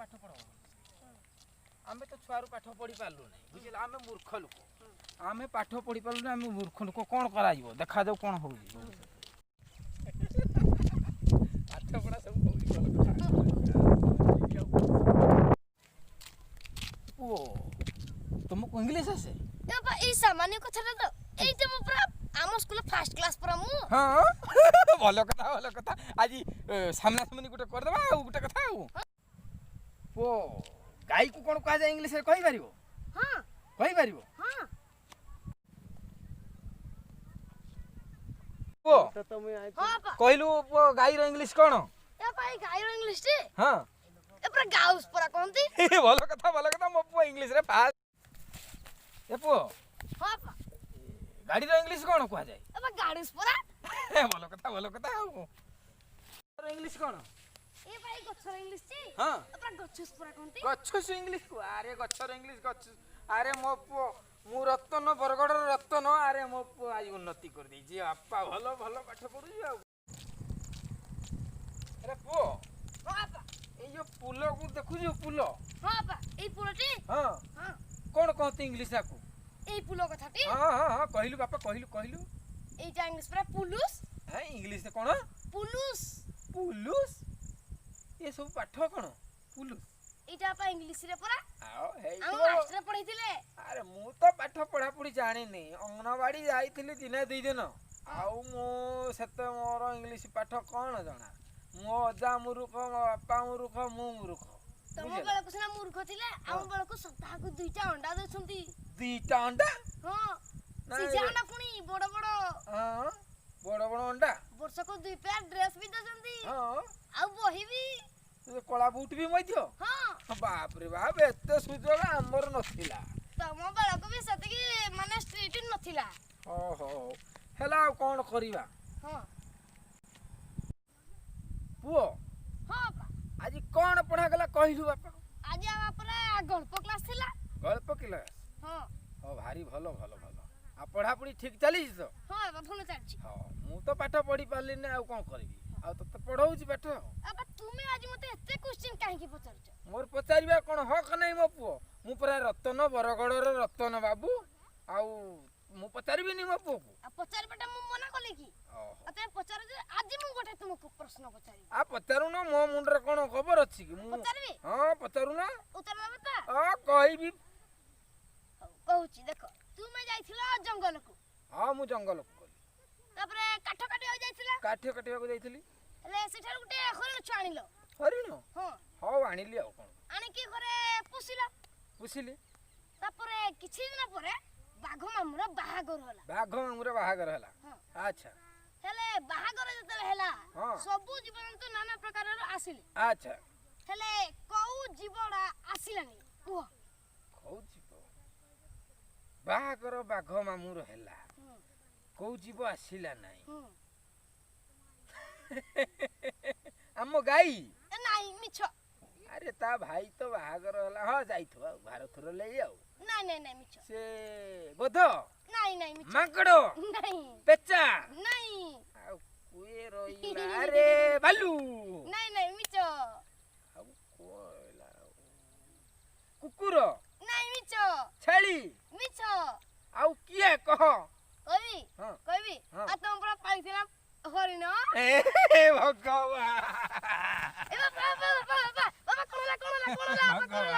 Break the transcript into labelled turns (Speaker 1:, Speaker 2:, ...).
Speaker 1: पाठ पढ़ आमे तो छुआरू पाठ पढ़ी पारलु नहीं बुझिल आमे मूर्ख लोक आमे पाठ पढ़ी पारलु आमे मूर्ख लोक कोन करा जीवो देखा जाऊ कोन होउजी पाठ पढ़ा सब होउजी ओ तुमको इंग्लिश आसे
Speaker 2: ए बा ई सामान्य कथा तो एइते मो पूरा आम स्कूल फर्स्ट क्लास पर मु
Speaker 1: हां भलो कथा आज सामना सामनी गुटे कर देबा आ गुटे कथा ओ गाई को कोन कहा जाय इंग्लिश रे कहि पारिबो
Speaker 2: हां
Speaker 1: कहि पारिबो
Speaker 2: हां
Speaker 1: ओ
Speaker 3: तो तुम
Speaker 2: हां बा
Speaker 1: कहलु गाई रो इंग्लिश कोन
Speaker 2: ए भाई गाई रो इंग्लिश टी
Speaker 1: हां
Speaker 2: ए पूरा गाउस पूरा कोनती
Speaker 1: भलो कथा मो पु इंग्लिश रे पास ए पु
Speaker 2: हां बा
Speaker 1: गाड़ी रो इंग्लिश कोन कहा जाय
Speaker 2: ए बा गाउस पूरा
Speaker 1: भलो कथा रो इंग्लिश कोन
Speaker 2: ए भाई गछर इंग्लिश टी
Speaker 1: हां
Speaker 2: पूरा गछस पूरा कोनती
Speaker 1: गच्छस इंग्लिश अरे गच्छर इंग्लिश गच्छ अरे मो पु मु रतन बरगड़ रतन अरे मो पु आज उन्नति कर दै जी अपा भलो पाठ पढु आ अरे पु
Speaker 2: हां बा
Speaker 1: ए जो पुलो को देखु जो पुलो
Speaker 2: हां बा ए पुलोटी
Speaker 1: हां
Speaker 2: हां
Speaker 1: कोन कहते इंग्लिश आकू
Speaker 2: ए पुलो कथाटी
Speaker 1: हां कहलु बापा कहलु
Speaker 2: एटा इंग्लिश पूरा पुलुस
Speaker 1: है इंग्लिश से कोन
Speaker 2: पुलुस
Speaker 1: पुलुस ये सब पाठ कोन पुलुस
Speaker 2: एटा पा इंग्लिश रे पूरा
Speaker 1: आओ हे
Speaker 2: हम मास्टर पढैतिले
Speaker 1: अरे मु तो पाठ पढ़ा पढ़ी जाने नहीं अंगनवाड़ी जाइथिली दिने दुई दिन आउ मो सेते मोर इंग्लिश पाठ कोन जाना मो अजा मूर्ख मो बापा मूर्ख मु मूर्ख
Speaker 2: तम बेला को सिना मूर्ख थिले हम बेला को सप्ताह को दुईटा अंडा देछंती
Speaker 1: दुईटा अंडा
Speaker 2: हां
Speaker 1: नहीं
Speaker 2: सिजा अंडा पुनी बड़ बड़
Speaker 1: हां बड़ बड़ अंडा
Speaker 2: वर्ष को दुई पेयर ड्रेस भी देछंती
Speaker 1: हां
Speaker 2: आ बही भी
Speaker 1: कला बूट भी मध्य
Speaker 2: हां
Speaker 1: बाप रे बाप एते सुजोग हमर नथिला
Speaker 2: तम बेला को भी सते की माने स्ट्रीट नथिला
Speaker 1: ओहो हेला कोन करिवा
Speaker 2: हां
Speaker 1: पुओ
Speaker 2: हां बा
Speaker 1: आज कोन पढ़ा गला कहिलु बापा
Speaker 2: आज आ पूरा गल्प क्लास थिला
Speaker 1: गल्प क्लास
Speaker 2: हां
Speaker 1: ओ भारी भलो आ पढ़ा पढ़ी ठीक चली तो
Speaker 2: हां बा भलो चलछि
Speaker 1: हां मु तो पाठ पढ़ी पारली ने आ कोन करबी आ तो पढ़ाउची पाठ
Speaker 2: अब तुमे आज मते एते क्वेश्चन काहे की पचारछ
Speaker 1: मोर पचारिबा कोन हक नै मो पुओ मु पूरा रतन बरगड़र रतन बाबू आउ मु पचारिबी नि मो पुओ को
Speaker 2: आ पचार बेटा मु मना कले की
Speaker 1: ओहो
Speaker 2: अते पचार जे आज मु गोटे तुमको प्रश्न पचारी
Speaker 1: आ पचारु न मो मुंडरे कोन खबर अछि कि मु
Speaker 2: पचारबी
Speaker 1: हां पचारु ना
Speaker 2: उत्तर देबे त
Speaker 1: आ कहिबी
Speaker 2: कहूची देखो तुमे जाइथिला जंगल को
Speaker 1: हां मु जंगल को गली
Speaker 2: तापरे काठ काटी हो जाइथिला
Speaker 1: काठियो काटिया को जाइथिली
Speaker 2: ले सेठार गुटे हरिण छाणिलो
Speaker 1: हरिण
Speaker 2: हां
Speaker 1: हां आनिली आ कोन
Speaker 2: आनी की घरे पुसिला
Speaker 1: पुसिली
Speaker 2: तापरे किछि दिन परे बाघ मामुरा बाहागर होला
Speaker 1: बाघ मामुर बाहागर हला
Speaker 2: हां
Speaker 1: अच्छा
Speaker 2: हेले बाहागर जते हेला
Speaker 1: हां
Speaker 2: सबु जीवजंतु नाना प्रकार आसिले
Speaker 1: अच्छा
Speaker 2: हेले कौ जीवडा आसिलानी कुह
Speaker 1: कौची बाहागर बाघ मामुर हेला कौ जीव आसिला नाही आम गाई
Speaker 2: ए नाही मिछ
Speaker 1: अरे ता भाई तो बाहागर हला हां जाइथो भारत रो ले आउ
Speaker 2: नाही नाही नाही मिछ
Speaker 1: से गोध
Speaker 2: नाही नाही मिछ
Speaker 1: माकड़ो
Speaker 2: नाही
Speaker 1: पेचा
Speaker 2: नाही
Speaker 1: आ कुए रोइला अरे भालू
Speaker 2: नाही नाही मिछ
Speaker 1: आ कोइला कुकुर
Speaker 2: नाही मिछ
Speaker 1: छेली
Speaker 2: मिछ
Speaker 1: आउ किए कह
Speaker 2: कइबी
Speaker 1: हां
Speaker 2: कइबी
Speaker 1: हां।
Speaker 2: आ तुम पूरा पाइथिला हरिण
Speaker 1: ए भगवान
Speaker 2: ए बाबा बाबा बाबा कोनला